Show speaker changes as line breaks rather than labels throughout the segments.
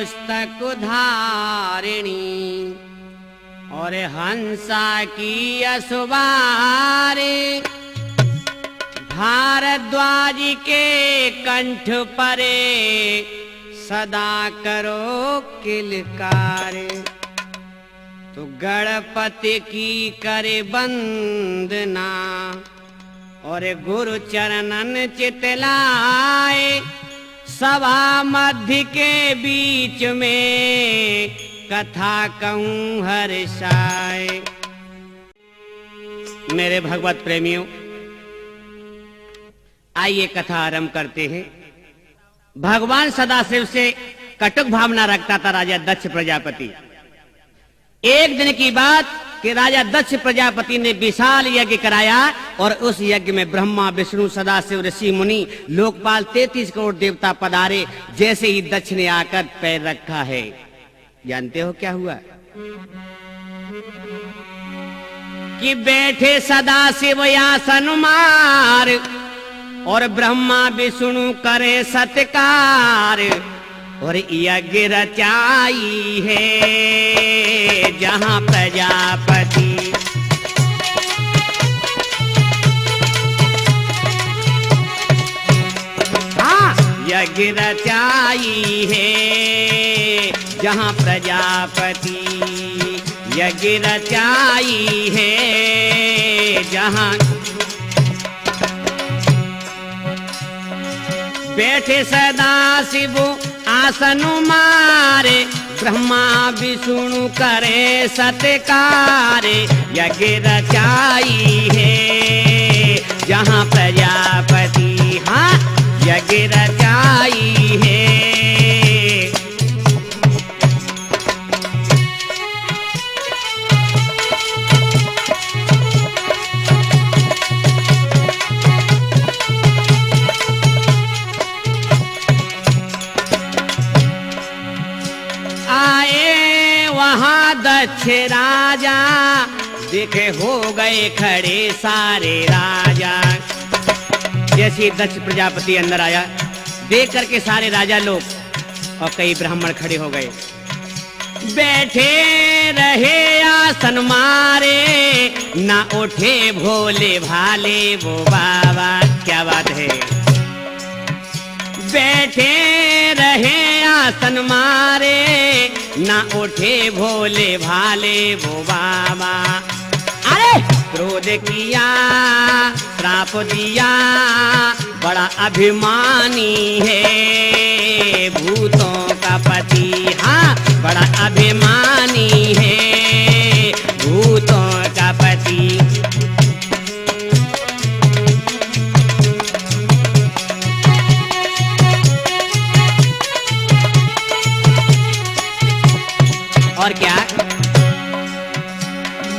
मस्तक धारिणी और हंसा की असुबारे भारद्वाज के कंठ परे सदा करो किलकार। तो गणपति की करे वंदना और गुरु चरणन चितलाए सभा मध्य के बीच में कथा कहूं हर्षाए। मेरे भगवत प्रेमियों, आइए कथा आरंभ करते हैं। भगवान सदाशिव से कटुक भावना रखता था राजा दक्ष प्रजापति। एक दिन की बात कि राजा दक्ष प्रजापति ने विशाल यज्ञ कराया और उस यज्ञ में ब्रह्मा विष्णु सदाशिव ऋषि मुनि लोकपाल 33 करोड़ देवता पधारे। जैसे ही दक्ष ने आकर पैर रखा है, जानते हो क्या हुआ? कि बैठे सदाशिव आसन मार और ब्रह्मा विष्णु करे सत्कार और यज्ञ रचाई है जहां प्रजापति। हाँ, यज्ञ रचाई है जहां प्रजापति, यज्ञ रचाई है जहां। बैठे सदाशिव आसन मारे ब्रह्मा विष्णु करे सत्कार। यज्ञ रचाई है जहां प्रजापति, हाँ यज्ञ रचाई है। दक्ष राजा देखे हो गए खड़े सारे राजा। जैसे दक्ष प्रजापति अंदर आया, देख करके सारे राजा लोग और कई ब्राह्मण खड़े हो गए। बैठे रहे आसन मारे ना उठे भोले भाले वो बाबा। क्या बात है? बैठे रहे आसन मारे ना उठे भोले भाले वो बाबा। अरे क्रोध किया श्राप दिया बड़ा अभिमानी है भूतों का पति। हाँ, बड़ा अभिमानी है भूतों का पति। और क्या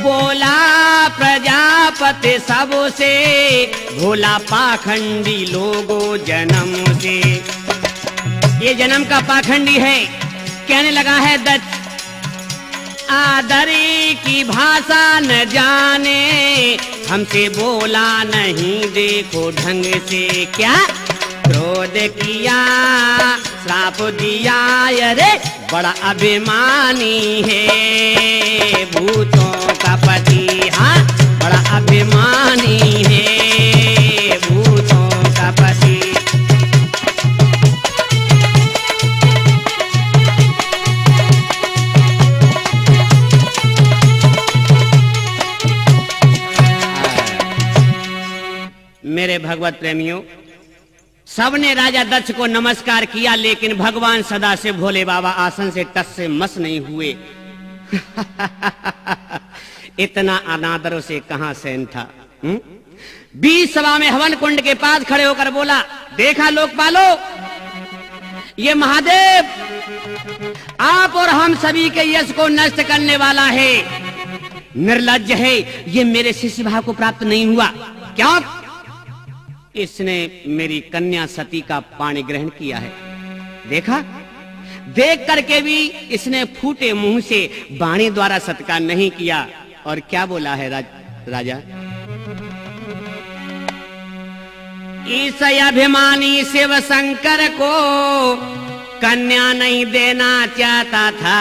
बोला प्रजापति सबसे, भोला पाखंडी लोगों जन्म से। ये जन्म का पाखंडी है। कहने लगा है दत्त आदरी की भाषा न जाने, हमसे बोला नहीं देखो ढंग से। क्या क्रोध किया श्राप दिया, अरे बड़ा अभिमानी है भूतों का पति। हाँ, बड़ा अभिमानी है भूतों का पति। मेरे भगवत प्रेमियों, सबने राजा दक्ष को नमस्कार किया, लेकिन भगवान सदाशिव भोले बाबा आसन से टस से मस नहीं हुए। इतना अनादर से कहां सहन था। बीच सभा में हवन कुंड के पास खड़े होकर बोला, देखा लोकपालो, ये महादेव आप और हम सभी के यश को नष्ट करने वाला है। निर्लज्ज है, ये मेरे शिष्य भाव को प्राप्त नहीं हुआ। क्यों? इसने मेरी कन्या सती का पाणी ग्रहण किया है। देखा, देख करके भी इसने फूटे मुंह से वाणी द्वारा सत्कार नहीं किया। और क्या बोला है राजा? इस अभिमानी शिव शंकर को कन्या नहीं देना चाहता था,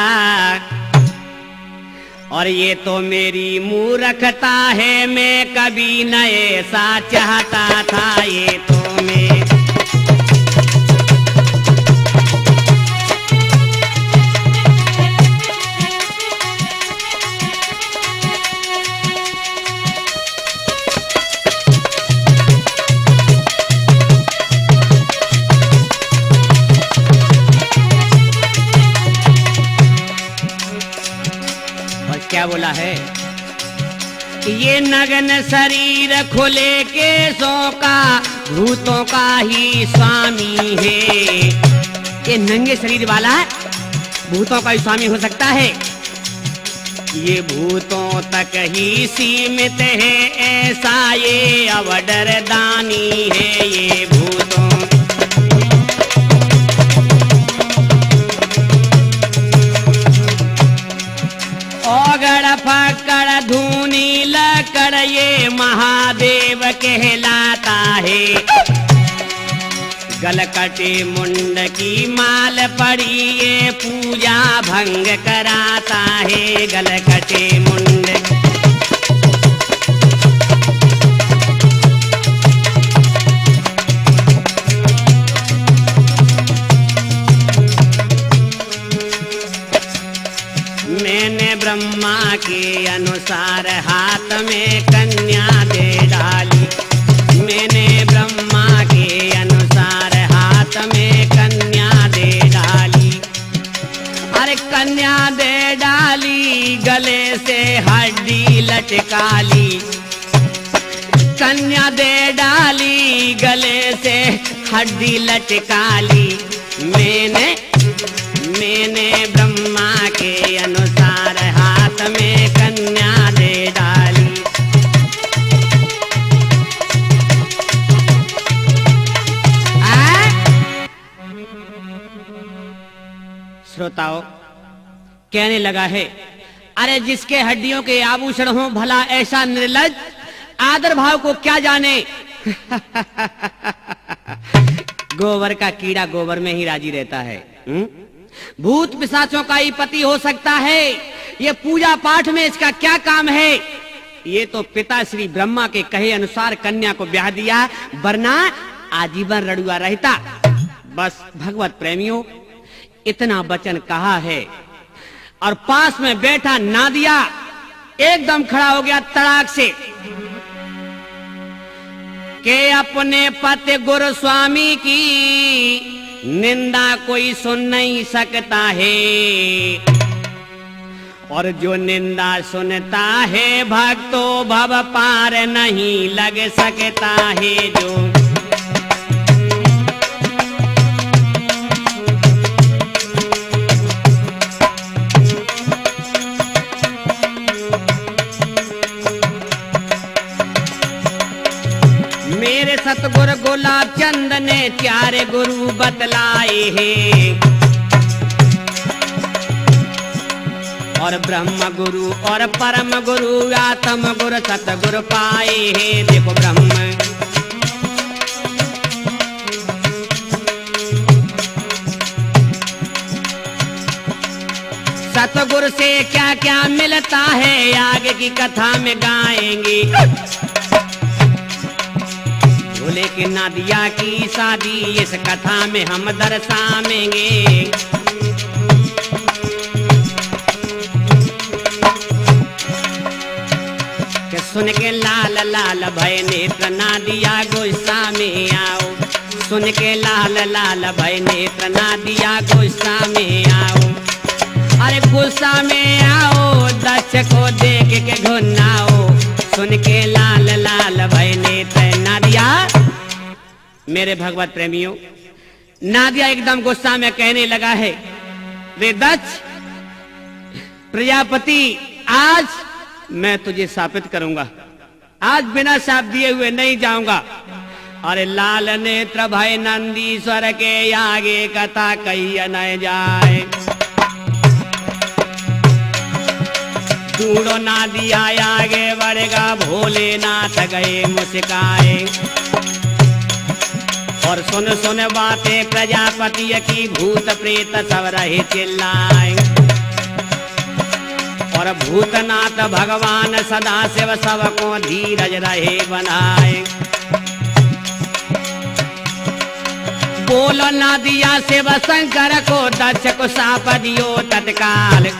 और ये तो मेरी मूर्खता है, मैं कभी न ऐसा चाहता था। ये तो मैं क्या बोला है, ये नग्न शरीर खुले केसों का भूतों का ही स्वामी है। ये नंगे शरीर वाला भूतों का ही स्वामी हो सकता है। ये भूतों तक ही सीमित है, ऐसा ये अवडर दानी है। ये भूतों ओगड़ पकड़ धूनी लकड़ ये महादेव कहलाता है। गलकटे मुंड की माल पड़ी ये पूजा भंग कराता है। गलकटे मुंड मैंने ब्रह्मा के अनुसार हाथ में कन्या दे डाली। मैंने ब्रह्मा के अनुसार हाथ में कन्या दे डाली। अरे कन्या दे डाली, गले से हड्डी लटकाली। कन्या दे डाली, गले से हड्डी लटकाली। मैंने ब्रह्मा के अनुसार हाथ में कन्या दे डाली। श्रोताओं, कहने लगा है, अरे जिसके हड्डियों के आभूषण हो, भला ऐसा निर्लज्ज आदर भाव को क्या जाने। गोबर का कीड़ा गोबर में ही राजी रहता है। भूत पिशाचों का ही पति हो सकता है, ये पूजा पाठ में इसका क्या काम है। ये तो पिता श्री ब्रह्मा के कहे अनुसार कन्या को ब्याह दिया, वरना आजीवन रड़ुआ रहता। बस भगवत प्रेमियों, इतना वचन कहा है और पास में बैठा नादिया एकदम खड़ा हो गया तड़ाक से के अपने पति गुरु स्वामी की निंदा कोई सुन नहीं सकता है, और जो निंदा सुनता है भक्तों भव पार नहीं लग सकता है। जो मेरे सतगुरु गुलाब चंद ने प्यारे गुरु बतलाए हैं, और ब्रह्म गुरु और परम गुरु आत्म गुरु सतगुरु पाए हैं। देखो ब्रह्म सतगुरु से क्या क्या मिलता है, आगे की कथा में गाएंगे। भोले के नादिया की शादी इस कथा में हम दर्शाएंगे। कि सुन के लाल लाल भय नेत्र नादिया गुस्सा में आओ। सुन के लाल लाल भय नेत्र नादिया गुस्सा में आओ। अरे गुस्सा में आओ, दक्ष को देख के घुनाओ। सुन के लाल लाल भय नेत्र नादिया। मेरे भगवत प्रेमियों, नादिया एकदम गुस्सा में कहने लगा है, वे दक्ष प्रजापति, आज मैं तुझे शापित करूंगा, आज बिना शाप दिए हुए नहीं जाऊंगा। अरे लाल नेत्र भय नंदीश्वर के आगे कथा कही न जाए। दूड़ो नादिया आगे बढ़ेगा, भोलेनाथ गए मुस्काए। और सुन सुन बातें प्रजापति की, भूत प्रेत सब रहे चिल्लाए। और भूतनाथ भगवान सदा शिव सबको धीरज रहे बनाए। बोलो ना दिया शिव शंकर को, दक्ष को साप दियो तत्काल।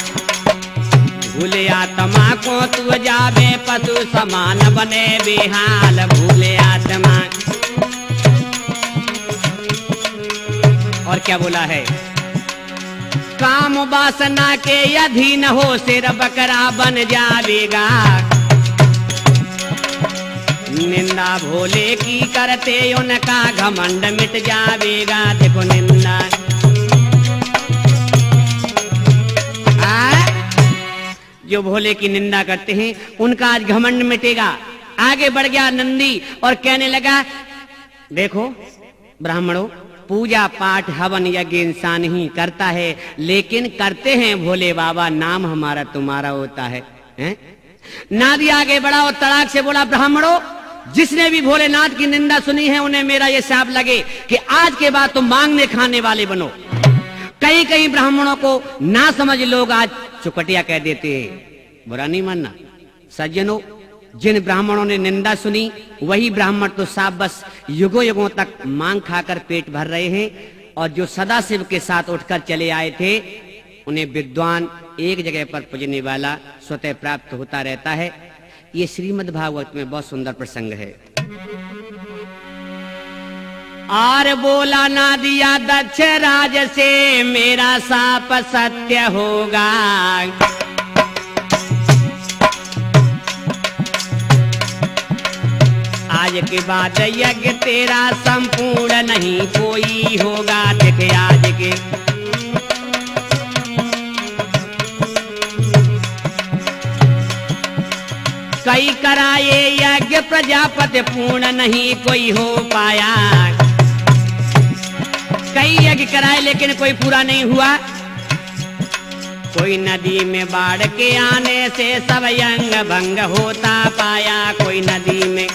भूले आत्मा को तू जावे, पशु समान बने बेहाल। भूले आत्मा। और क्या बोला है? काम वासना के अधीन हो, सिर बकरा बन जावेगा। निंदा भोले की करते उनका, घमंड मिट जावेगा। देखो निंदा जो भोले की निंदा करते हैं उनका आज घमंड मिटेगा। आगे बढ़ गया नंदी और कहने लगा, देखो ब्राह्मणों, पूजा पाठ हवन यज्ञ इंसान ही करता है, लेकिन करते हैं भोले बाबा, नाम हमारा तुम्हारा होता है, हैं? नादी आगे बढ़ा और तड़ाक से बोला, ब्राह्मणों, जिसने भी भोलेनाथ की निंदा सुनी है उन्हें मेरा ये शाप लगे कि आज के बाद तुम मांगने खाने वाले बनो। कई कई ब्राह्मणों को ना समझ लोग आज चुकटिया कह देते हैं। बुरा नहीं मानना सज्जनों, जिन ब्राह्मणों ने निंदा सुनी वही ब्राह्मण तो साफ बस युगों युगों तक मांग खाकर पेट भर रहे हैं, और जो सदाशिव के साथ उठकर चले आए थे उन्हें विद्वान एक जगह पर पूजने वाला स्वतः प्राप्त होता रहता है। ये श्रीमद् भागवत में बहुत सुंदर प्रसंग है। आर बोला ना दिया दक्ष राज से, मेरा साप सत्य होगा। आज के बाद यज्ञ तेरा संपूर्ण नहीं कोई होगा। देखे आज के कई कराए यज्ञ प्रजापति, पूर्ण नहीं कोई हो पाया। कई यज्ञ कराए लेकिन कोई पूरा नहीं हुआ। कोई नदी में बाढ़ के आने से सब यंग भंग होता पाया। कोई नदी में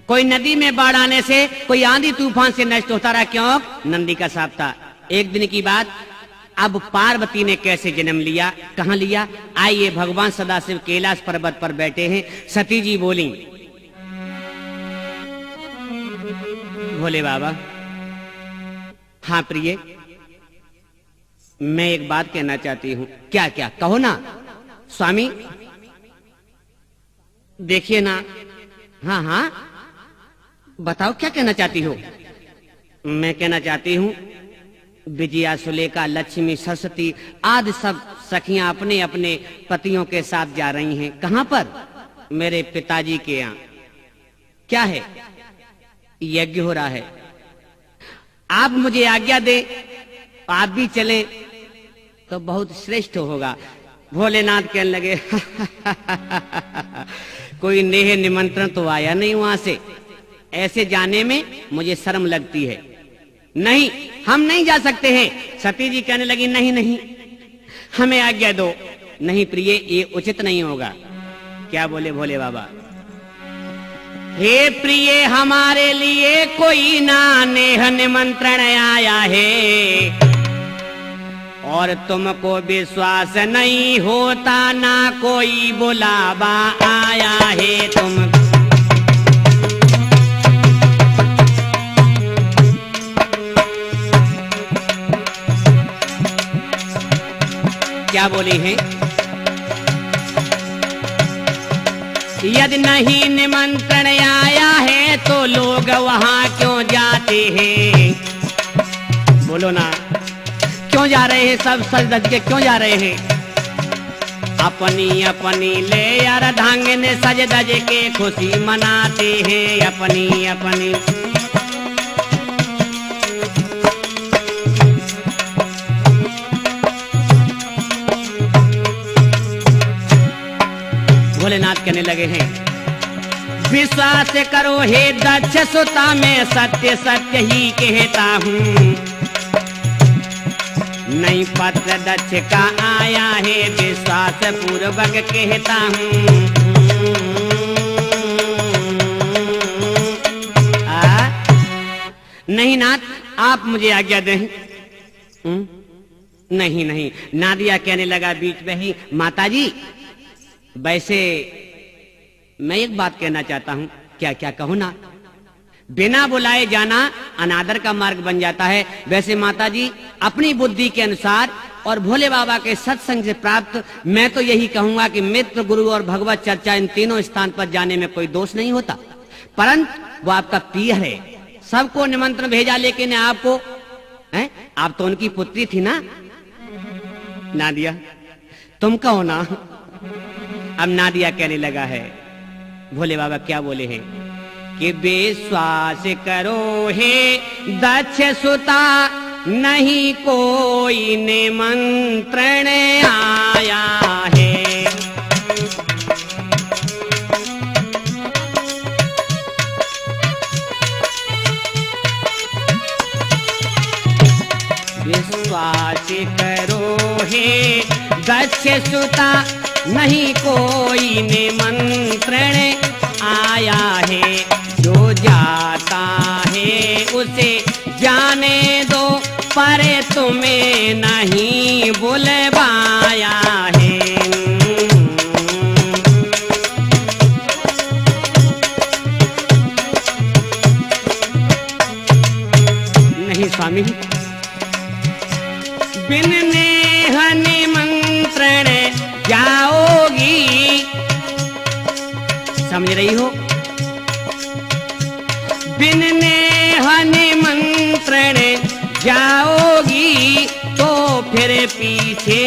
कोई नदी में बाढ़ आने से, कोई आंधी तूफान से नष्ट होता रहा। क्यों? नंदी का साप था। एक दिन की बात, अब पार्वती ने कैसे जन्म लिया, कहां लिया? आइए, भगवान सदाशिव कैलाश पर्वत पर बैठे हैं। सती जी बोली, भोले बाबा, हाँ प्रिय, मैं एक बात कहना चाहती हूं। क्या क्या? कहो ना स्वामी। देखिए ना। हाँ हाँ बताओ, क्या कहना चाहती हो? मैं कहना चाहती हूँ, विजया, सुलेखा, लक्ष्मी, सरस्वती आदि सब सखियां अपने अपने पतियों के साथ जा रही हैं। कहां पर? मेरे पिताजी के यहाँ। क्या है? यज्ञ हो रहा है। आप मुझे आज्ञा दे, आप भी चलें तो बहुत श्रेष्ठ होगा। भोलेनाथ कहने लगे कोई नेह निमंत्रण तो आया नहीं वहां से, ऐसे जाने में मुझे शर्म लगती है। नहीं, हम नहीं जा सकते हैं। सती जी कहने लगी, नहीं नहीं, हमें आज्ञा दो। नहीं प्रिय, ये उचित नहीं होगा। क्या बोले भोले बाबा? हे प्रिय, हमारे लिए कोई ना नेह निमंत्रण आया है, और तुमको विश्वास नहीं होता ना कोई बुलावा आया है। तुम क्या बोली है? यदि नहीं निमंत्रण आया है तो लोग वहां क्यों जाते हैं? बोलो ना, क्यों जा रहे हैं? सब सज धज के क्यों जा रहे हैं? अपनी अपनी ले यार ढंगने सज धज के खुशी मनाते हैं। अपनी अपनी भोलेनाथ कहने लगे हैं, विश्वास करो हे दक्ष सुता, मैं सत्य सत्य ही कहता हूँ। नहीं पत्र दक्ष का आया है, विश्वास पूर्वक कहता हूँ। नहीं नाथ, आप मुझे आज्ञा दें। नहीं नहीं, नादिया कहने लगा बीच में ही, माताजी वैसे मैं एक बात कहना चाहता हूं। क्या क्या कहूं ना? बिना बुलाए जाना अनादर का मार्ग बन जाता है। वैसे माताजी अपनी बुद्धि के अनुसार और भोले बाबा के सत्संग से प्राप्त मैं तो यही कहूंगा कि मित्र, गुरु और भगवत चर्चा इन तीनों स्थान पर जाने में कोई दोष नहीं होता। परंतु वो आपका पिया है, सबको निमंत्रण भेजा, लेकिन आपको हैं? आप तो उनकी पुत्री थी ना नादिया, तुम कहो ना। अब नादिया कहने लगा है, भोले बाबा क्या बोले हैं कि विश्वास करो हे दक्ष सुता, नहीं कोई निमंत्रण आया है। विश्वास करो हे दक्ष सुता, नहीं कोई निमंत्रण आया है। जो जाता है उसे जाने दो, पर तुम्हें नहीं बुलवाया है। नहीं स्वामी, बिन नेह निमंत्रण जाओगी, समझ रही हो? बिन नेह निमंत्रण जाओगी, तो फिर पीछे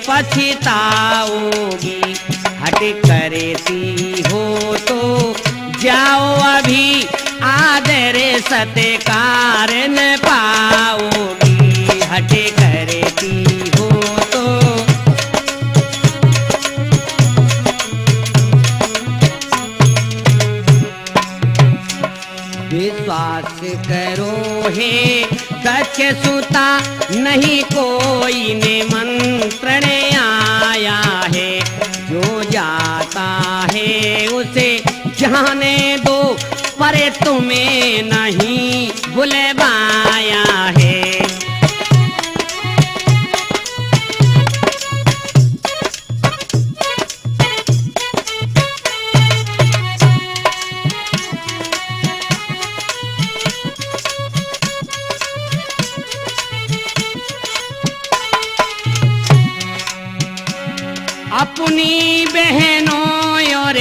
पछताओगी। हट करती हो तो जाओ अभी, आदर सत्कार न पाओगी। हट करती हो तो विश्वास करो हे दक्ष सुता, नहीं कोई निमंत्रण आया है। जो जाता है उसे जाने दो, पर तुम्हें नहीं बुलवाया है। अपनी बहनों और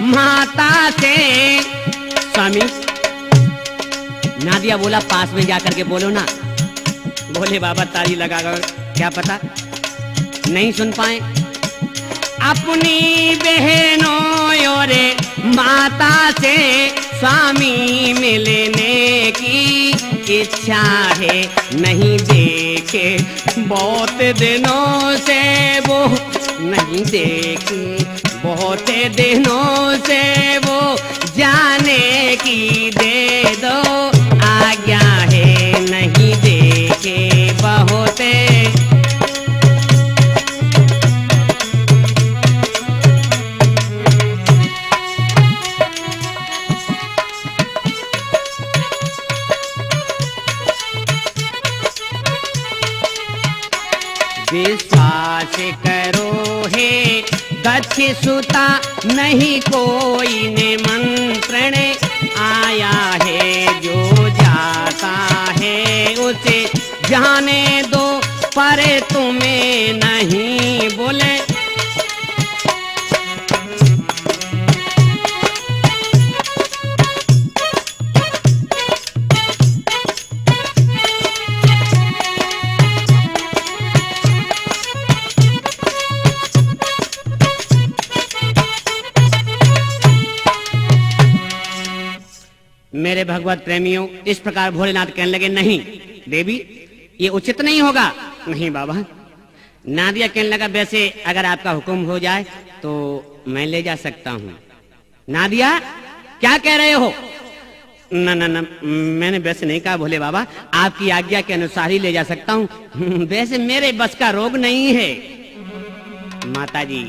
माता से, स्वामी नादिया बोला पास में जाकर के बोलो ना। भोले बाबा ताली लगाकर, क्या पता नहीं सुन पाए। अपनी बहनों और माता से स्वामी मिलने की इच्छा है। नहीं देखे बहुत दिनों से वो, नहीं देखी बहुत दिनों से वो, जाने की दे दो आज्ञा है। नहीं देखे बहुत, विश्वास करो हे दक्ष सुता, नहीं कोई निमंत्रण आया है। जो जाता है उसे जाने दो, पर तुम्हें नहीं बोले। मेरे भगवत प्रेमियों, इस प्रकार भोलेनाथ कहने लगे, नहीं देवी ये उचित नहीं होगा। नहीं बाबा। नादिया कहने लगा, वैसे अगर आपका हुक्म हो जाए तो मैं ले जा सकता हूँ। नादिया क्या कह रहे हो? ना ना ना, मैंने वैसे नहीं कहा भोले बाबा, आपकी आज्ञा के अनुसार ही ले जा सकता हूँ, वैसे मेरे बस का रोग नहीं है। माता जी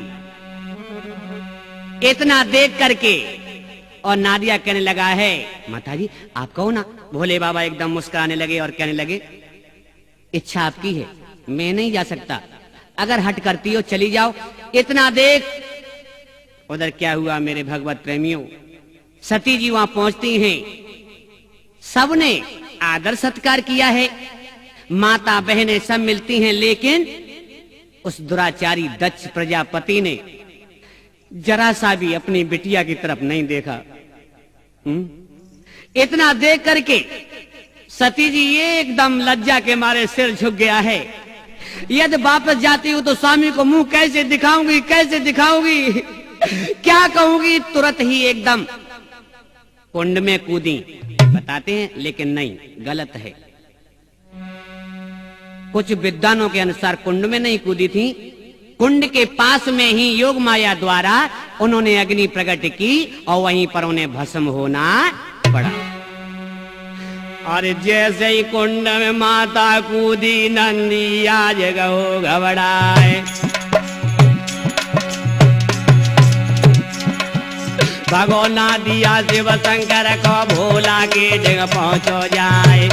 इतना देख करके और नादिया कहने लगा है, माता जी आप कहो ना। भोले बाबा एकदम मुस्कुराने लगे और कहने लगे, इच्छा आपकी है, मैं नहीं जा सकता, अगर हट करती हो चली जाओ। इतना देख उधर क्या हुआ मेरे भगवत प्रेमियों, सती जी वहां पहुंचती हैं, सबने आदर सत्कार किया है, माता बहनें सब मिलती हैं, लेकिन उस दुराचारी दक्ष प्रजापति ने जरा सा भी अपनी बिटिया की तरफ नहीं देखा। इतना देख करके सती जी एकदम लज्जा के मारे सिर झुक गया है। यदि वापस जाती हूं तो स्वामी को मुंह कैसे दिखाऊंगी, कैसे दिखाऊंगी, क्या कहूंगी। तुरंत ही एकदम कुंड में कूदी, बताते हैं लेकिन नहीं, गलत है। कुछ विद्वानों के अनुसार कुंड में नहीं कूदी थी, कुंड के पास में ही योग माया द्वारा उन्होंने अग्नि प्रकट की और वहीं पर उन्हें भस्म होना पड़ा। और जैसे ही कुंड में माता कूदी, नंदी आज गो घबराए, भगोना दिया शिव शंकर को भोला के जगह पहुंचो जाए।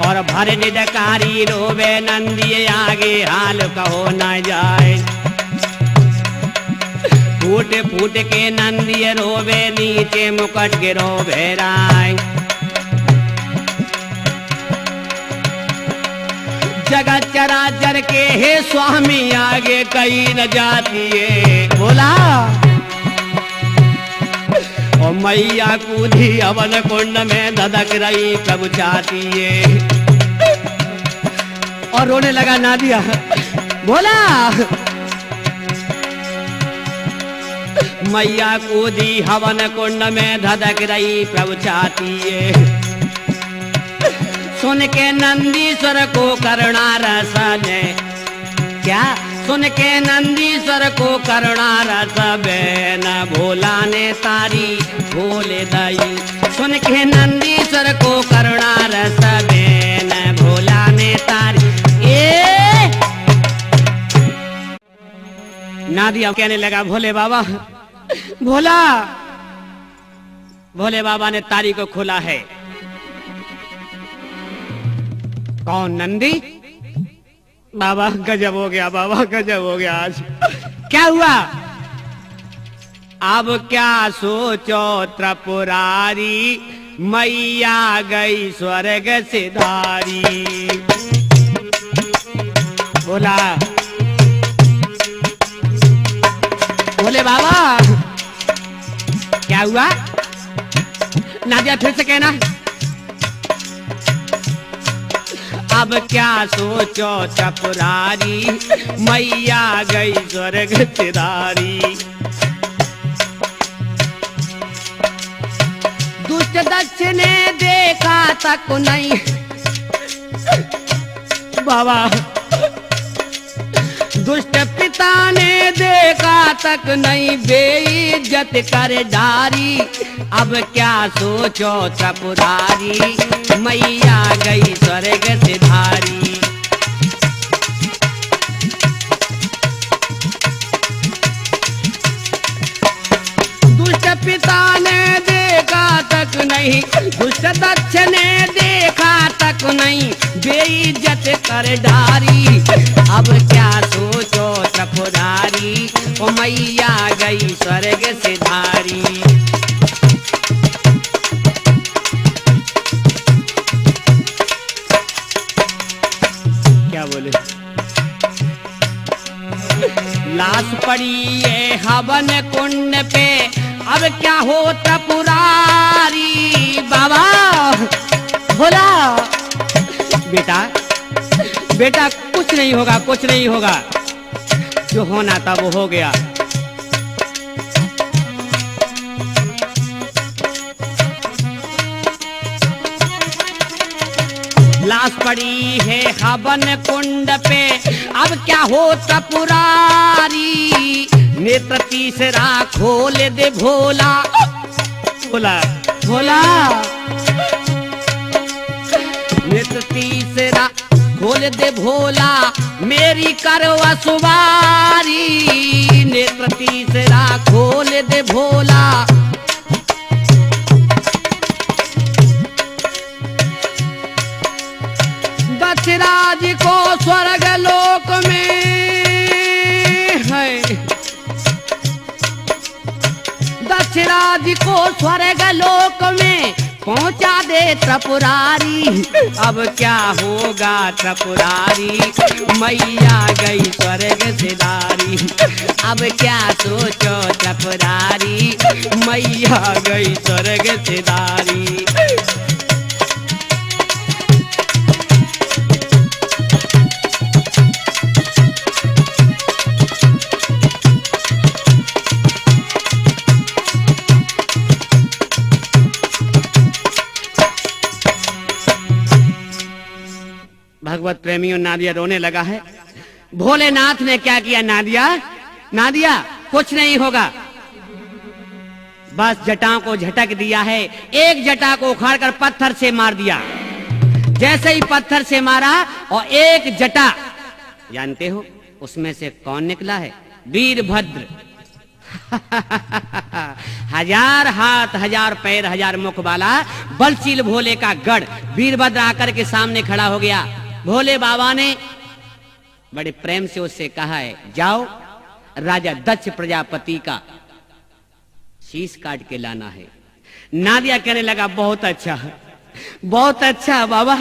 और भर निदकारी रोवे नंदी आगे हाल कहो न जाए। फूट फूट के नंदी रोवे नीचे मुकट के रोवे राय। जगत चराचर के हे स्वामी आगे कहीं न जाती है। बोला और मैया कूदी अवन कुंड में धधक रही प्रभु चाहती है। और रोने लगा नादिया, बोला मैया कूदी हवन कुंड में धधक रही प्रभु चाहती है। सुन के नंदीश्वर को करुणा रस ने, क्या सुन के नंदीश्वर को करुणा रस बेन भोला ने तारी भोले दई। सुन के नंदीश्वर को करुणा रस बेन भोला ने तारी। नादिया कहने लगा, भोले बाबा, भोला। भोले बाबा ने तारी को खोला है। कौन? नंदी। बाबा गजब हो गया, बाबा गजब हो गया। आज क्या हुआ? अब क्या सोचो त्रिपुरारी, मैया गई स्वर्ग सिधारी। बोला बोले बाबा क्या हुआ? नादिया फिर से कहना। अब क्या सोचो त्रिपुरारी, मैया गई स्वर्ग सिधारी। दुष्ट दक्ष ने देखा तक नहीं, बाबा दुष्ट पिता ने देखा तक नहीं, बेइज्जत कर डारी। अब क्या सोचो त्रिपुरारी, मैया गई स्वर्ग सिधारी। दुष्ट पिता ने देखा तक नहीं, दुष्ट दक्ष ने देखा तक नहीं, बेइज्जत कर डारी। अब क्या सोचो त्रिपुरारी, ओ मैया गई स्वर्ग सिधारी। क्या बोले? लाश पड़ी है हवन कुंड पे, अब क्या हो त्रिपुरारी। बाबा बोला, बेटा बेटा कुछ नहीं होगा, कुछ नहीं होगा, जो होना था वो हो गया। लाश पड़ी है हवन कुंड पे, अब क्या हो त्रिपुरारी। नेत्र तीसरा खोल दे भोला। बोला भोला। नेत्र तीसरा खोल दे भोला, मेरी करवा सुवारी। नेत्र तीसरा खोल दे भोला, दक्षराज को स्वर्ग लोक में है, दक्षराज को स्वर्ग लोक में पहुंचा दे त्रिपुरारी। अब क्या होगा त्रिपुरारी, मैया गई स्वर्ग सिधारी। अब क्या सोचो त्रिपुरारी, मैया गई स्वर्ग सिधारी। भगवत प्रेमियों, नादिया रोने लगा है। भोलेनाथ ने क्या किया? नादिया, नादिया कुछ नहीं होगा, बस जटाओं को झटक दिया है। एक जटा को उखाड़कर पत्थर से मार दिया। जैसे ही पत्थर से मारा और एक जटा, जानते हो उसमें से कौन निकला है? वीरभद्र। हजार हाथ, हजार पैर, हजार मुख वाला बलशील भोले का गढ़ वीरभद्र आकर के सामने खड़ा हो गया। भोले बाबा ने बड़े प्रेम से उससे कहा है, जाओ राजा दक्ष प्रजापति का शीश काट के लाना है। नादिया कहने लगा, बहुत अच्छा, बहुत अच्छा बाबा।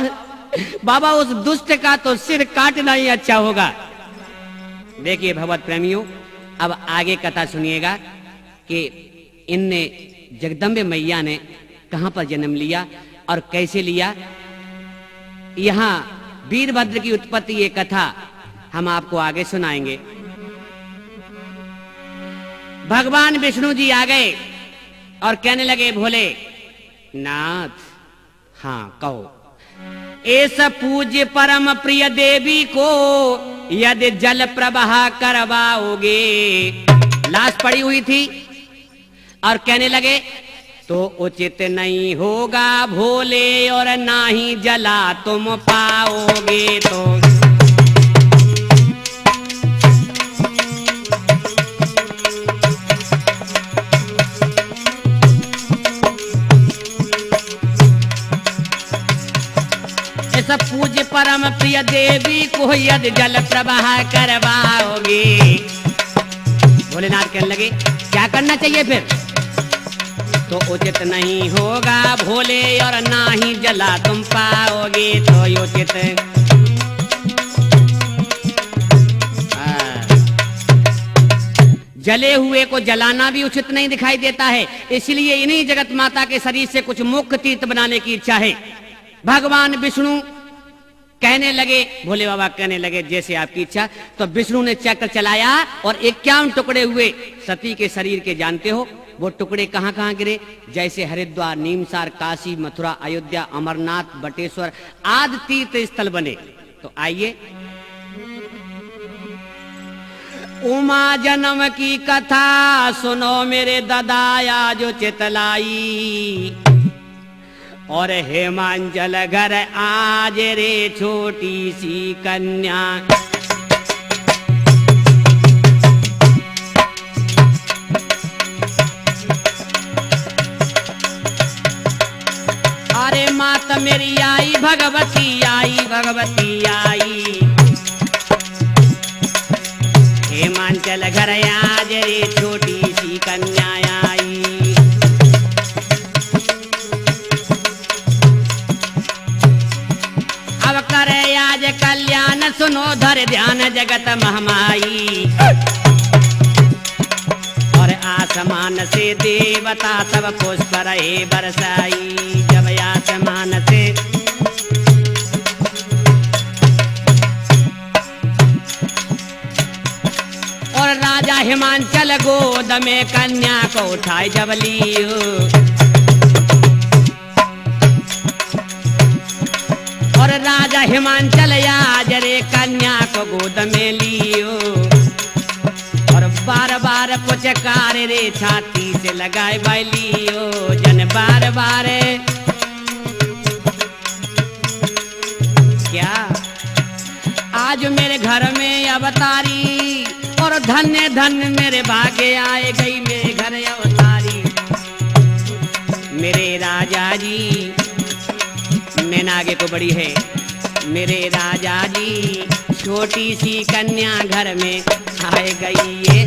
बाबा उस दुष्ट का तो सिर काटना ही अच्छा होगा। देखिए भगवत प्रेमियों, अब आगे कथा सुनिएगा कि इनने जगदम्बे मैया ने कहां पर जन्म लिया और कैसे लिया। यहां वीरभद्र की उत्पत्ति, ये कथा हम आपको आगे सुनाएंगे। भगवान विष्णु जी आ गए और कहने लगे, भोले नाथ, हाँ कहो, ऐस पूज्य परम प्रिय देवी को यदि जल प्रवाह करवाओगे। लाश पड़ी हुई थी और कहने लगे, तो उचित नहीं होगा भोले और ना ही जला तुम पाओगे। तो ऐसा पूज्य परम प्रिय देवी को यदि जल प्रवाह करवाओगे। भोलेनाथ कहने लगे, क्या करना चाहिए फिर? तो उचित नहीं होगा भोले और ना ही जला तुम पाओगे। तो उचित जले हुए को जलाना भी उचित नहीं दिखाई देता है, इसलिए इन्हीं जगत माता के शरीर से कुछ मुख्य तीर्थ बनाने की इच्छा है। भगवान विष्णु कहने लगे, भोले बाबा कहने लगे, जैसे आपकी इच्छा। तो विष्णु ने चक्र चलाया और 51 टुकड़े हुए सती के शरीर के। जानते हो वो टुकड़े कहां कहां गिरे? जैसे हरिद्वार, नीमसार, काशी, मथुरा, अयोध्या, अमरनाथ, बटेश्वर आदि तीर्थ स्थल बने। तो आइए, उमा जन्म की कथा सुनो मेरे ददाया जो चितलाई। और हेमांचल घर आज रे छोटी सी कन्या। अरे मात मेरी आई भगवती आई, भगवती आई। हेमांचल घर आज रे छोटी सी कन्या आई। अब करे आज कल्याण सुनो धर ध्यान जगत महमाई। और आसमान से देवता सब पुष्प रहे बरसाई। जब आसमान से और राजा हिमांचल गोद में कन्या को उठाए जब लियो। और राजा हिमांचल आज रे कन्या को गोद में लियो। और बार बार पुचकार रे छाती से लगाए बैलियो जन बार बार। क्या आज मेरे घर में अवतारी और धन्य धन्य मेरे भाग्य आए गई मेरे घर अवतारी। मेरे राजा जी, मैंने आगे को बड़ी है, मेरे राजा जी छोटी सी कन्या घर में आए गई ये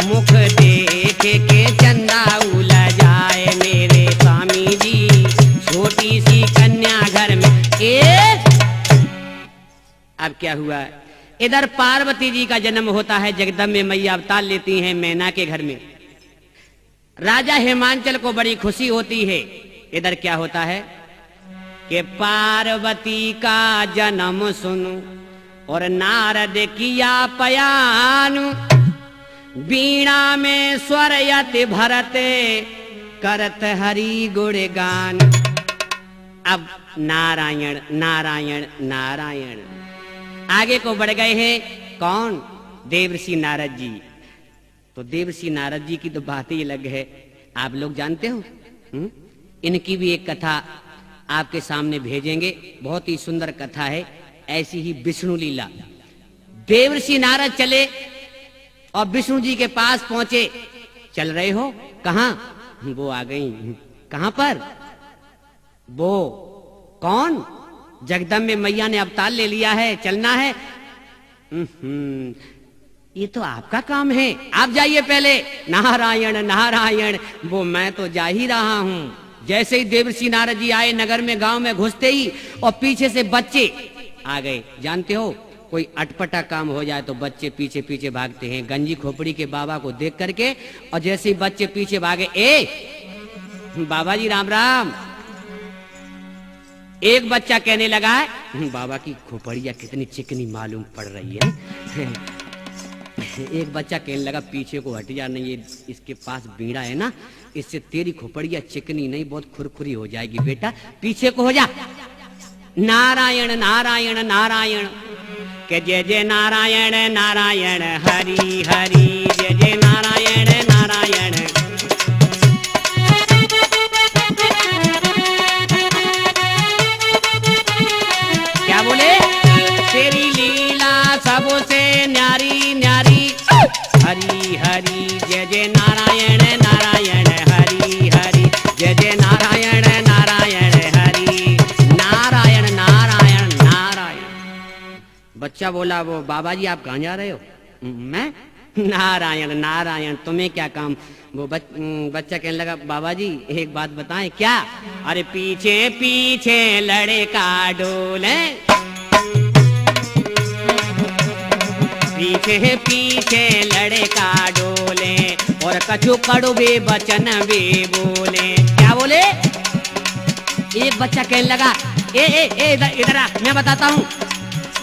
मुख देख के चंदा उला जाए। मेरे स्वामी जी छोटी सी कन्या घर में अब क्या हुआ, इधर पार्वती जी का जन्म होता है, जगदम्बे मैया अवतार लेती हैं मैना के घर में। राजा हिमांचल को बड़ी खुशी होती है। इधर क्या होता है कि पार्वती का जन्म सुनो और नारद किया पयान। वीणा में स्वर यति भरते करत हरि गुणगान। अब नारायण नारायण नारायण आगे को बढ़ गए हैं कौन, देवर्षि नारद जी। तो देवर्षि नारद जी की तो बात ही अलग है, आप लोग जानते हो। इनकी भी एक कथा आपके सामने भेजेंगे, बहुत ही सुंदर कथा है। ऐसी ही विष्णु लीला। देवर्षि नारद चले और विष्णु जी के पास पहुंचे। चल रहे हो कहां, वो आ गई। कहां पर, वो कौन, जगदम्बे मैया ने अवतार ले लिया है, चलना है। ये तो आपका काम है, आप जाइए पहले। नारायण नारायण, वो मैं तो जा ही रहा हूं। जैसे ही देवर्षि नारद जी आए नगर में, गांव में घुसते ही और पीछे से बच्चे आ गए। जानते हो कोई अटपटा काम हो जाए तो बच्चे पीछे पीछे भागते हैं। गंजी खोपड़ी के बाबा को देख करके और जैसे ही बच्चे पीछे भागे, ए बाबा जी राम राम। एक बच्चा कहने लगा है बाबा की खोपड़िया कितनी चिकनी मालूम पड़ रही है। एक बच्चा कहने लगा पीछे को हट जा, नहीं ये इसके पास बीड़ा है ना, इससे तेरी खोपड़िया चिकनी नहीं बहुत खुरखुरी हो जाएगी, बेटा पीछे को हो जा। नारायण नारायण नारायण के जय जय नारायण नारायण हरि हरि जय जय नारायण नारायण। क्या बोले, तेरी लीला सबसे न्यारी न्यारी हरि हरि जय जय नारायण नारायण हरि हरि जय जय नारायण नारायण हरि नारायण नारायण नारायण। बच्चा बोला वो बाबा जी आप कहाँ जा रहे हो, मैं नारायण नारायण तुम्हें क्या काम। वो बच्चा कहने लगा बाबा जी एक बात बताएं। क्या, अरे पीछे पीछे लड़का डोले, पीछे पीछे लड़का डोले और कछु कड़वे वचन भी बोले। क्या बोले, एक बच्चा कहने लगा ए ए ए इधर आ, मैं बताता हूँ,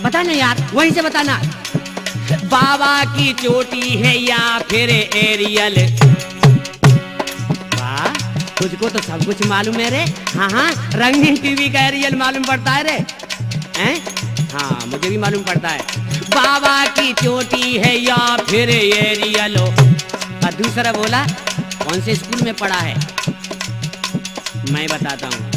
बताना यार वहीं से बताना। बाबा की चोटी है या फिर एरियल। वाह, तुझको तो सब कुछ मालूम है रे। हाँ हाँ, रंगीन टीवी का एरियल मालूम पड़ता है रे, हैं? हाँ मुझे भी मालूम पड़ता है। बाबा की चोटी है या फिर एरियल। और दूसरा बोला कौन से स्कूल में पढ़ा है, मैं बताता हूँ।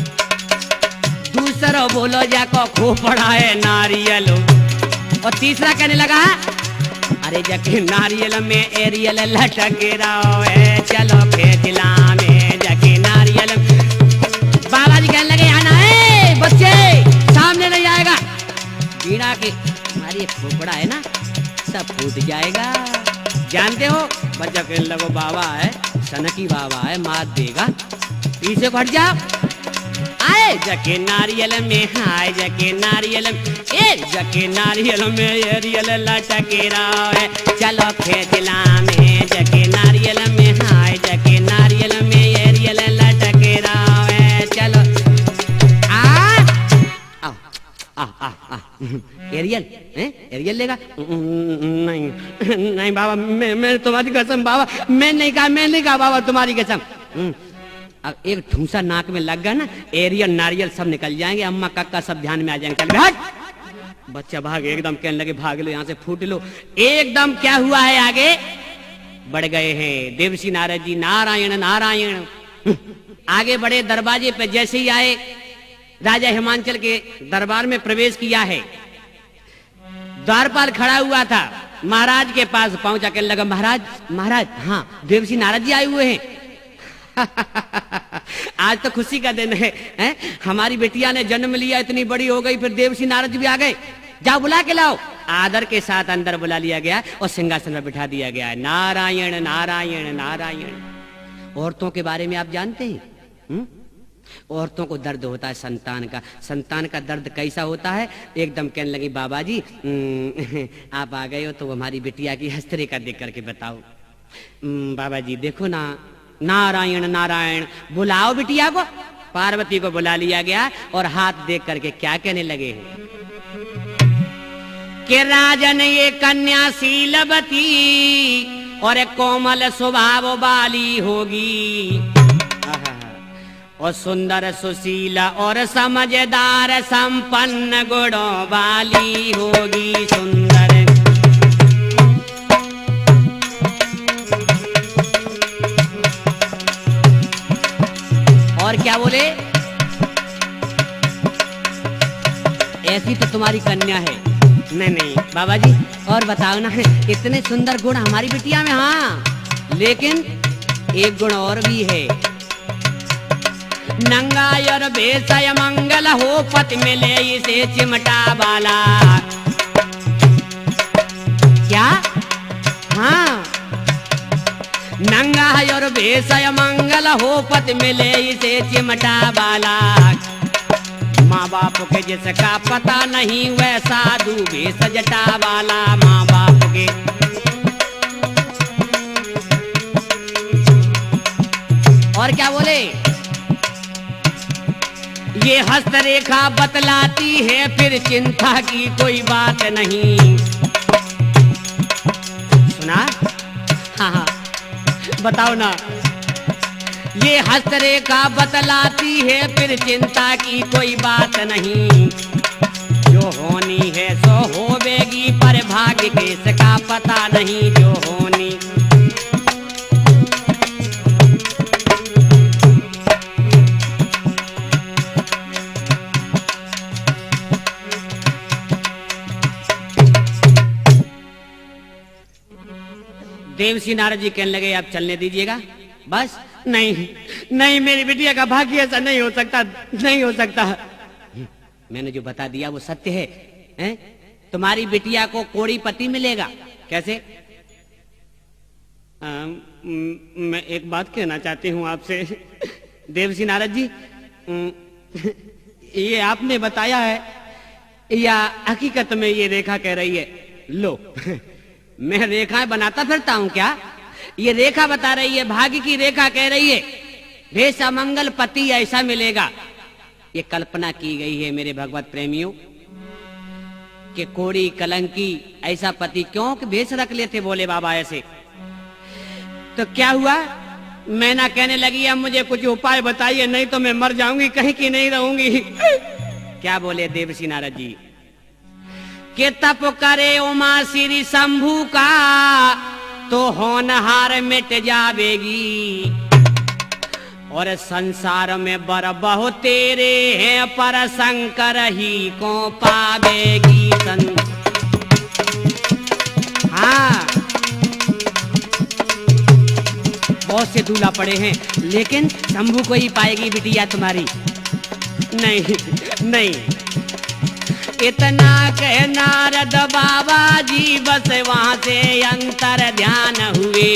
दूसरा बोलो जाको खूब पढ़ा है नारियल। और तीसरा कहने लगा अरे जाके नारियल में एरियल लटक रहा है, चलो खेतला में जाके नारियल। बाबा जी कहने लगे आना है बच्चे, सामने नहीं आएगा। बीड़ा के हमारी खोपड़ा है ना सब फूट जाएगा। जानते हो बच्चा कहने लगो बाबा है, सनकी बाबा है, मार देगा, पीछे हट जाओ। आए जके नारियल में, हाय जके नारियल में, ए जके नारियल में एरियल लटके रहा है, चलो खेतला में जके नारियल में, हाय जके नारियल में एरियल लटके रहा है, चलो एरियल हैं, एरियल लेगा? नहीं नहीं बाबा, मैं तुम्हारी कसम बाबा, मैं नहीं कहा बाबा तुम्हारी कसम। अब एक ठूसा नाक में लग गया ना, एरियल नारियल सब निकल जाएंगे, अम्मा कक्का सब ध्यान में आ जाएंगे। भाग बच्चा भाग, एकदम कहने लगे भाग लो यहाँ से, फूट लो। एकदम क्या हुआ है आगे, बढ़ गए हैं। देवर्षि नारद जी नारायण नारायण आगे बढ़े। दरवाजे पे जैसे ही आए, राजा हिमांचल के दरबार में प्रवेश किया है। द्वारपाल खड़ा हुआ था, महाराज के पास पहुंचा, कहने लगा महाराज महाराज, हाँ देवर्षि नारद जी आए हुए हैं। आज तो खुशी का दिन है, हमारी बेटिया ने जन्म लिया, इतनी बड़ी हो गई, फिर देवर्षि नारद जी भी आ गए, जाओ बुला के लाओ। आदर के साथ अंदर बुला लिया गया और सिंहासन पर बिठा दिया गया है। नारायण नारायण नारायण। औरतों के बारे में आप जानते हैं? औरतों को दर्द होता है संतान का। संतान का दर्द कैसा होता है? एकदम कहने लगी बाबा जी आप आ गए हो तो हमारी बिटिया की हस्तरेखा देख करके बताओ। बाबा जी देखो ना, नारायण नारायण, बुलाओ बिटिया को। पार्वती को बुला लिया गया और हाथ देख करके क्या कहने लगे हैं कि राजन ये कन्या शीलवती और कोमल स्वभाव वाली होगी, और सुंदर सुशीला और समझदार संपन्न गुणों वाली होगी। सुंदर और क्या बोले? ऐसी तो तुम्हारी कन्या है। नहीं नहीं बाबा जी और बताओ ना, इतने सुंदर गुण हमारी बिटिया में। हाँ लेकिन एक गुण और भी है। नंगायर बेसय मंगल हो, पति मिले इसे चिमटा वाला। क्या? हाँ नंगायर बेसय मंगल हो, पति मिले इसे चिमटा वाला। माँ बाप के जिसका पता नहीं वह साधु भेष जटा वाला। माँ बाप के और क्या बोले? ये हस्तरेखा बतलाती है, फिर चिंता की कोई बात नहीं। सुना? हाँ बताओ ना। ये हस्तरेखा बतलाती है, फिर चिंता की कोई बात नहीं। जो होनी है सो होवेगी, पर भाग्य के इसका पता नहीं। जो होनी देवर्षि नारद जी कहने लगे आप चलने दीजिएगा बस। नहीं नहीं मेरी बिटिया का भाग्य ऐसा नहीं हो सकता, नहीं हो सकता। मैंने जो बता दिया वो सत्य है, हैं? तुम्हारी बिटिया को कोड़ी पति मिलेगा। कैसे? मैं एक बात कहना चाहती हूँ आपसे देवर्षि नारद जी, ये आपने बताया है या हकीकत में ये रेखा कह रही है? लो मैं रेखाएं बनाता फिरता हूं क्या? ये रेखा बता रही है, भाग्य की रेखा कह रही है भेष अमंगल पति ऐसा मिलेगा। ये कल्पना की गई है मेरे भगवत प्रेमियों कि कोड़ी कलंकी ऐसा पति क्यों कि भेष रख लेते बोले बाबा ऐसे। तो क्या हुआ? मैना कहने लगी अब मुझे कुछ उपाय बताइए, नहीं तो मैं मर जाऊंगी, कहीं की नहीं रहूंगी। क्या बोले देवर्षि नारद जी के तप करे उमा श्री शंभु का, तो होनहार मिट जावेगी। और संसार में बर बहु तेरे हैं, पर शंकर ही को पावेगी। हाँ बहुत से दूल्हा पड़े हैं, लेकिन शंभु को ही पाएगी बिटिया तुम्हारी। नहीं नहीं इतना कह नारद बाबा जी, बस वहां से अंतर ध्यान हुए।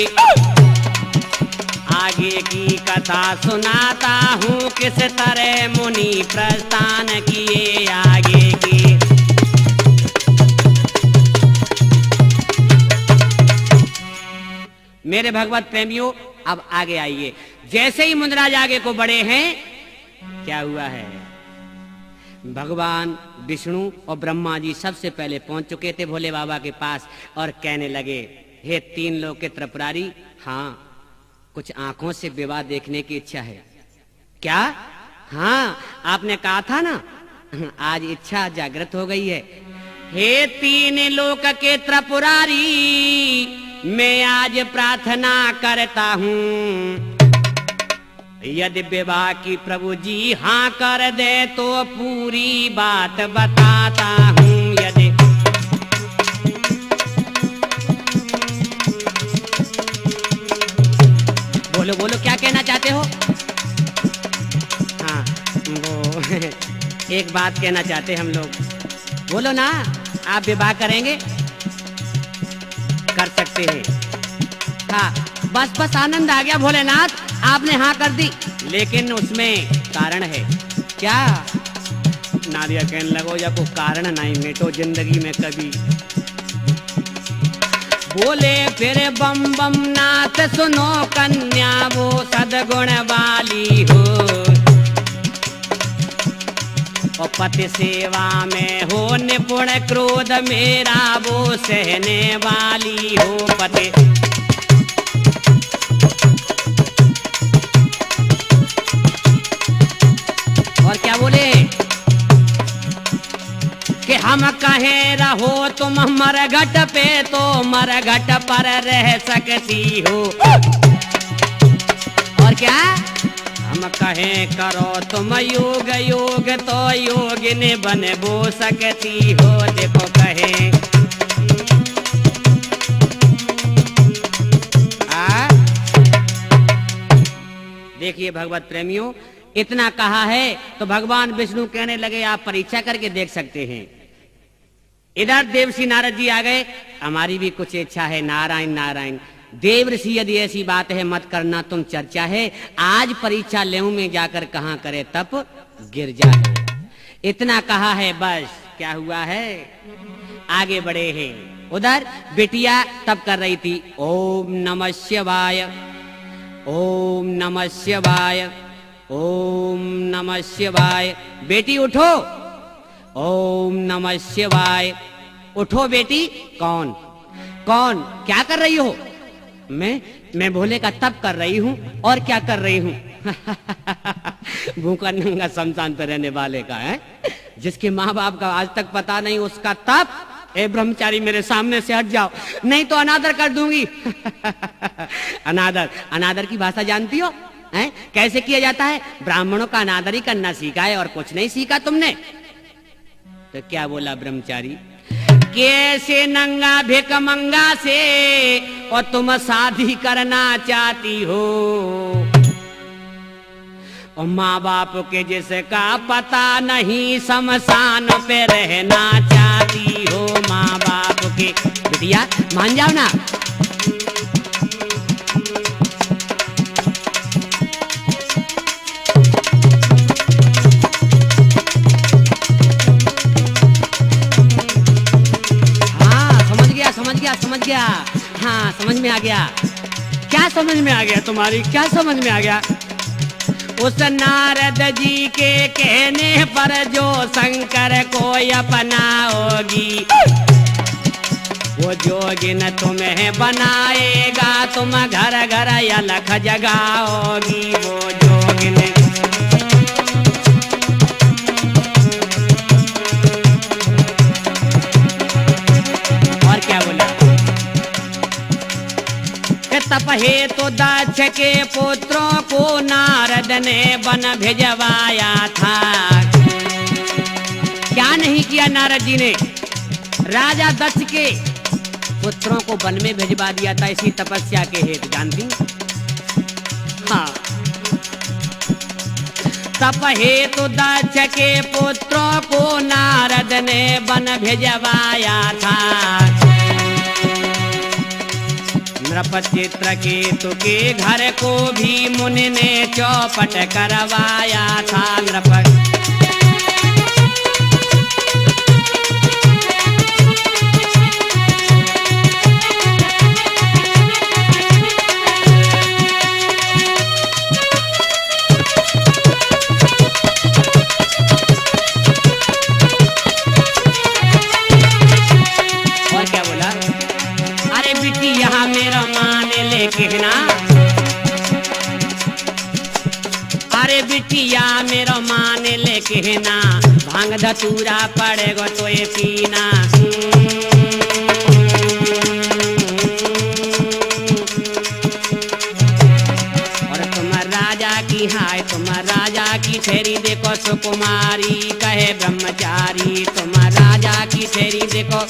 आगे की कथा सुनाता हूँ, किस तरह मुनि प्रस्थान किए आगे की। मेरे भगवत प्रेमियों अब आगे आइए। जैसे ही मुनिराज आगे को बढ़े हैं, क्या हुआ है? भगवान विष्णु और ब्रह्मा जी सबसे पहले पहुंच चुके थे भोले बाबा के पास और कहने लगे, हे तीन लोग के त्रिपुरारी, हाँ कुछ आंखों से विवाह देखने की इच्छा है। क्या? हाँ आपने कहा था ना, आज इच्छा जागृत हो गई है। हे तीन लोक के त्रिपुरारी, मैं आज प्रार्थना करता हूँ, यदि विवाह की प्रभु जी हाँ कर दे तो पूरी बात बताता हूँ। यदि बोलो बोलो क्या कहना चाहते हो? हाँ वो एक बात कहना चाहते हम लोग, बोलो ना। आप विवाह करेंगे? कर सकते हैं। हाँ बस बस आनंद आ गया भोलेनाथ, आपने हाँ कर दी, लेकिन उसमें कारण है। क्या? नारिया कहने लगो या कोई कारण नहीं मिटो जिंदगी में कभी। बोले फिर बम बम नाथ सुनो कन्या वो सदगुण वाली हो, और पति सेवा में हो निपुण, क्रोध मेरा वो सहने वाली हो। पति और क्या बोले कि हम कहे रहो तुम मरघट पे तो मरघट पर रह सकती हो। और क्या? हम कहे करो तुम योग योग तो योगिनी बन बो सकती हो। देखो कहे देखिए भगवत प्रेमियों, इतना कहा है तो भगवान विष्णु कहने लगे आप परीक्षा करके देख सकते हैं। इधर देवसी नारद जी आ गए, हमारी भी कुछ इच्छा है। नारायण नारायण। देव ऋषि यदि ऐसी बात है मत करना, तुम चर्चा है, आज परीक्षा लेऊं में जाकर कहां करे तप गिर जाए। इतना कहा है बस। क्या हुआ है? आगे बढ़े हैं। उधर बिटिया तप कर रही थी, ओम नमः शिवाय, ओम नमः शिवाय, ओम नमः शिवाय। बेटी उठो, ओम नमः शिवाय। उठो बेटी। कौन कौन? क्या कर रही हो? मैं भोले का तप कर रही हूँ। और क्या कर रही हूँ? भूखा नंगा शमशान पे रहने वाले का है, जिसके माँ बाप का आज तक पता नहीं उसका तप। ए ब्रह्मचारी मेरे सामने से हट जाओ, नहीं तो अनादर कर दूंगी। अनादर? अनादर की भाषा जानती हो? हैं? कैसे किया जाता है? ब्राह्मणों का अनादर ही करना सीखा है और कुछ नहीं सीखा तुमने। तो क्या बोला ब्रह्मचारी? कैसे नंगा भिक मंगा से और तुम शादी करना चाहती हो, और माँ बाप के जिसका पता नहीं शमशान पे रहना चाहती हो। माँ बाप के बिटिया मान जाओ ना। समझ गया। हाँ समझ में आ गया। क्या समझ में आ गया तुम्हारी? क्या समझ में आ गया? उस नारद जी के कहने पर जो शंकर को अपनाओगी, वो जोगिन तुम्हें बनाएगा, तुम घर घर अलख जगाओगी। वो जोगिन और क्या बोला? तप हे तो दक्ष के पुत्रों को नारद ने वन भिजवाया था। क्या नहीं किया नारद जी ने? राजा दक्ष के पुत्रों को वन में भिजवा दिया था इसी तपस्या के हेतु। जानती? हाँ। तप हे तो दक्ष के पुत्रों को नारद ने वन भिजवाया था। नृप चित्रकेतु के घर को भी मुनि ने चौपट करवाया था। नृप कहना, अरे बिटिया मेरो मान ले कहना, भांग धतूरा पड़ेगो तो ये पीना। राजा की ठहरी देखो सुकुमारी, कहे ब्रह्मचारी तुम राजा की ठहरी देखो,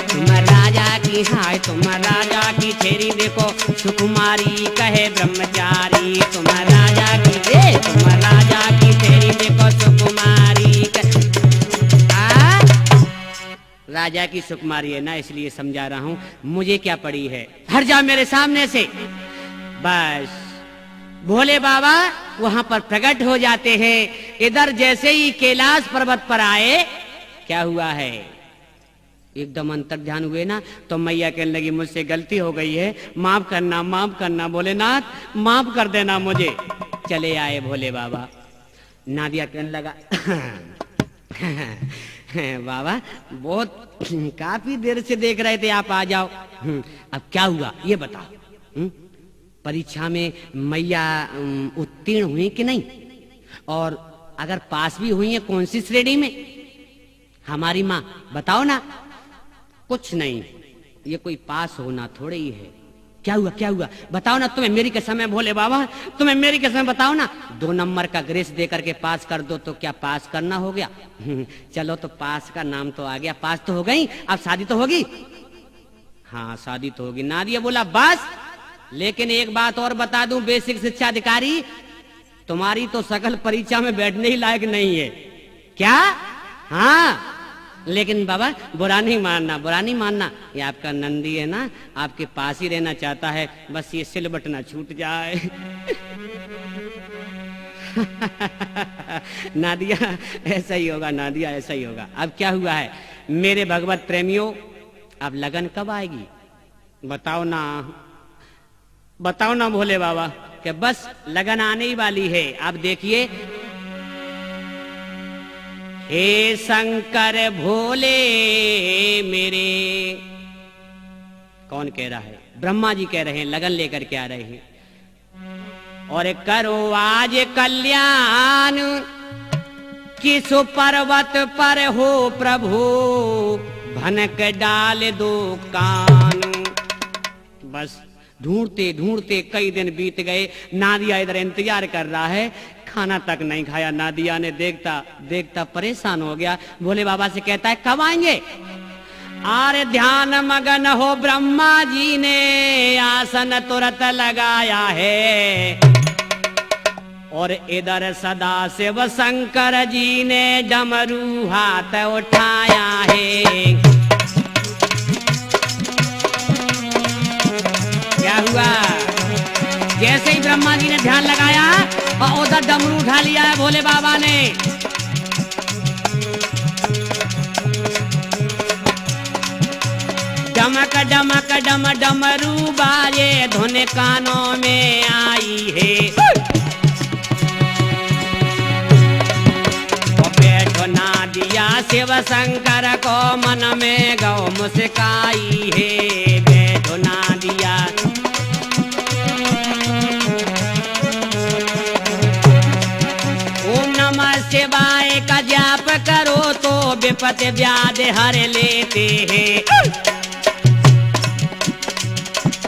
तुम राजा की हाय तुम राजा की ठहरी देखो सुकुमारी, कहे ब्रह्मचारी तुम राजा की तुम राजा की ठहरी देखो सुकुमारी। राजा की सुकुमारी है ना, इसलिए समझा रहा हूं, मुझे क्या पड़ी है, हट जा मेरे सामने से। बस भोले बाबा वहां पर प्रकट हो जाते हैं। इधर जैसे ही कैलाश पर्वत पर आए, क्या हुआ है, एकदम अंतर ध्यान हुए ना, तो मैया कहने लगी मुझसे गलती हो गई है, माफ करना भोलेनाथ, माफ कर देना मुझे। चले आए भोले बाबा। नादिया कहने लगा बाबा बहुत काफी देर से देख रहे थे, आप आ जाओ। अब क्या हुआ ये बताओ, परीक्षा में मैया उत्तीर्ण हुई कि नहीं, और अगर पास भी हुई है कौन सी श्रेणी में, हमारी माँ बताओ ना। कुछ नहीं, ये कोई पास होना थोड़े ही है। क्या हुआ बताओ ना, तुम्हें मेरी कसम है भोले बाबा, तुम्हें मेरी कसम बताओ ना, 2 नंबर का ग्रेस दे करके पास कर दो तो क्या पास करना हो गया? चलो तो पास का नाम तो आ गया, पास तो हो गई, अब शादी तो होगी। हाँ शादी तो होगी। नादिया बोला बस, लेकिन एक बात और बता दूं बेसिक शिक्षा अधिकारी, तुम्हारी तो सकल परीक्षा में बैठने ही लायक नहीं है। क्या? हाँ, लेकिन बाबा बुरा नहीं मानना, ये आपका नंदी है ना, आपके पास ही रहना चाहता है, बस ये सिलबट ना छूट जाए। नादिया ऐसा ही होगा, नादिया ऐसा ही होगा। अब क्या हुआ है मेरे भगवत प्रेमियों, अब लगन कब आएगी बताओ ना भोले बाबा, कि बस लगन आने ही वाली है। अब देखिए, हे शंकर भोले मेरे, कौन कह रहा है? ब्रह्मा जी कह रहे हैं, लगन लेकर के आ रहे हैं। और करो आज कल्याण, किस पर्वत पर हो प्रभु, भनक डाल दो कान। बस ढूंढते कई दिन बीत गए। नादिया इधर इंतजार कर रहा है, खाना तक नहीं खाया। नादिया ने देखता परेशान हो गया। भोले बाबा से कहता है कब आएंगे? आरे ध्यान मगन हो ब्रह्मा जी ने आसन तुरंत लगाया है, और इधर सदा शिव शंकर जी ने डमरू हाथ उठाया है। क्या हुआ? जैसे ही ब्रह्मा जी ने ध्यान लगाया और उधर डमरू उठा लिया है भोले बाबा ने। डमक डमक डम डमरू बाजे, धुन कानों में आई है। बैठो नादिया शिव शंकर को मन में गौ मुस्काई है। बैठो नादिया शिवाय का जाप करो तो विपत्ति व्याध हर लेते हैं।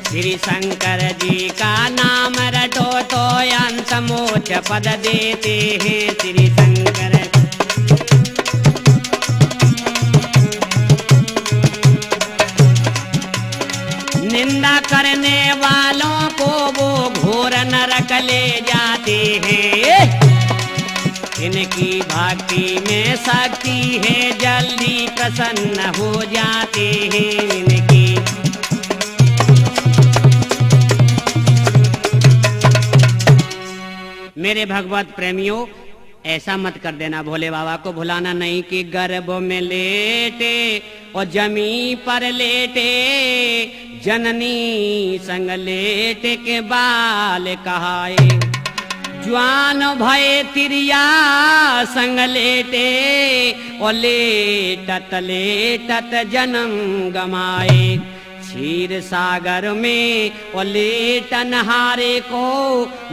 श्री शंकर जी का नाम रटो तो अंत मोक्ष पद देते हैं। श्री शंकर निंदा करने वालों को वो घोर नरक ले जाते हैं। इनकी भक्ति में शक्ति है, जल्दी प्रसन्न हो जाते हैं। इनकी मेरे भगवत प्रेमियों, ऐसा मत कर देना, भोले बाबा को भुलाना नहीं कि गर्भ में लेटे और जमी पर लेटे, जननी संग लेटे के बाल कहाए। ज्वान भय तिरिया संग लेटे और लेटत लेटत जन्म गमाए। क्षीर सागर में और लेटन हारे को,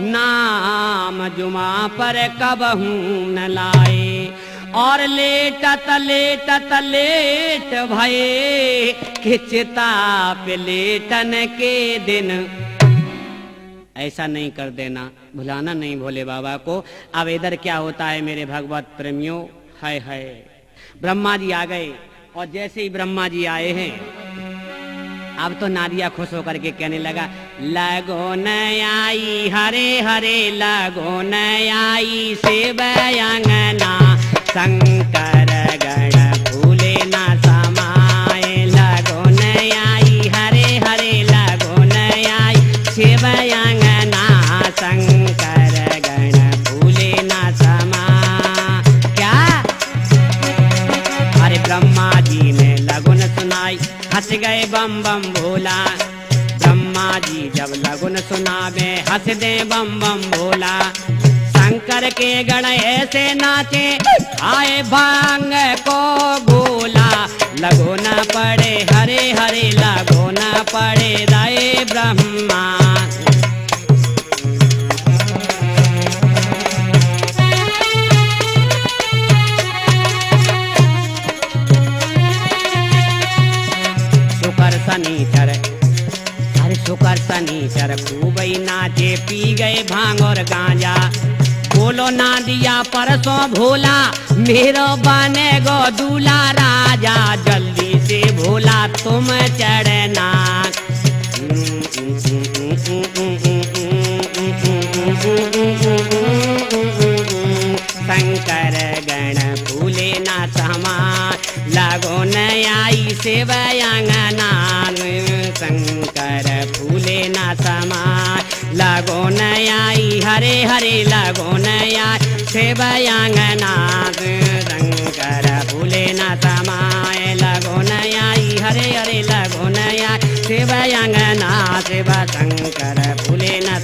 नाम जुमा पर कबहू न लाए। और लेटत लेटत लेट भये, खिचता पे लेटन के दिन ऐसा नहीं कर देना, भुलाना नहीं भोले बाबा को। अब इधर क्या होता है मेरे भगवत प्रेमियों, हाय हाय, ब्रह्मा जी आ गए और जैसे ही ब्रह्मा जी आए हैं, अब तो नारिया खुश होकर के कहने लगा, लगो न आई हरे हरे लगो न आई शिव अंगना, शंकर गण फूले न समाए, लगो न आई हरे हरे लगो न आई शिव अंगना, शंकर गण फूले न समा। क्या? अरे ब्रह्मा जी ने लगन सुनाई, हंस गए बम बम भोला। ब्रह्मा जी जब लगन सुनावे हंस दे बम बम भोला। शंकर के गण ऐसे नाचे आए भांग को गोला, लगो न पड़े हरे हरे लगो न पड़े राय ब्रह्मा। शनीचर, अरे शुकर शनीचर खूब ही नाचे, पी गए भांग और गांजा। बोलो ना दिया परसों भोला, मेरो बने गो दूल्हा राजा, जल्दी से भोला तुम चढ़ना। शंकर गण फूले ना समा, लगो न आई शिव अंगना, शंकर फूले ना समा, लगो न आई हरे हरे लगो न आई शिव अंगना, शंकर फूले ना समाए, लगो न आई हरे हरे लगो न आई शिव अंगना, शिव शंकर फूले न